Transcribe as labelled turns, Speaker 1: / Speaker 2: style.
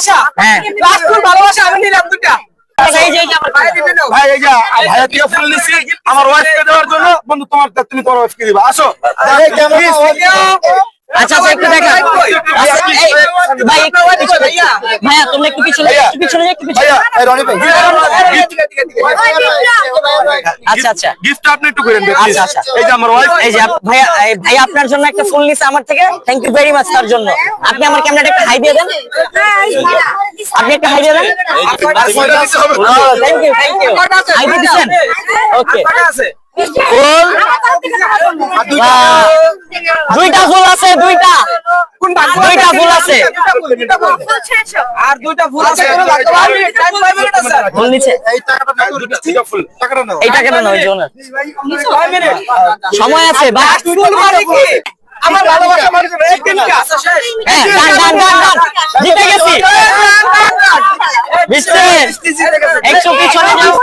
Speaker 1: ভালোবাসা,
Speaker 2: হ্যাঁ।
Speaker 1: লাস্ট ফুল ভালোবাসা আমি নিলাম দুইটা।
Speaker 3: ভাই এই যে ভাইয়া থেকে ফুল নিছি আমার ওয়াইফকে দেওয়ার জন্য। বন্ধু তুমি তোমার ওয়াইফকে দিবা, আসো।
Speaker 2: আচ্ছা আচ্ছা একটু দেখা ভাই ভাইয়া তোমরা একটু পিছনে একটু পিছনে
Speaker 3: ভাইয়া এই রনি ভাই
Speaker 2: আচ্ছা আচ্ছা
Speaker 3: গিফট আপনি একটু করেন
Speaker 2: আচ্ছা আচ্ছা
Speaker 3: এই যে আমার ওয়াইফ
Speaker 2: এই যে ভাইয়া ভাইয়া আপনার জন্য একটা ফুল নিছে আমার থেকে, থ্যাংক ইউ ভেরি মাচ তার জন্য। আপনি আমার ক্যামেরাটা একটা হাই দিয়ে দেন, আপনি একটা হাই দিয়ে দেন। থ্যাংক ইউ হাই দিয়ে দিচ্ছেন, ওকে। ফুল দুইটা ফুল আছে, দুইটা ফুল আছে
Speaker 1: আর দুইটা ফুল আছে।
Speaker 2: ফুল নিচে
Speaker 3: এই টাকাটা নাও, দুইটা ফুল টাকাটা নাও।
Speaker 2: এইটা কেন নয় জোন সময় আছে বা
Speaker 1: ফুল মানে কি আমার ভালোবাসা মানুষ একদিনকা
Speaker 2: হ্যাঁ ডান জিতে গেছি। 20 একটু পিছনে যাও।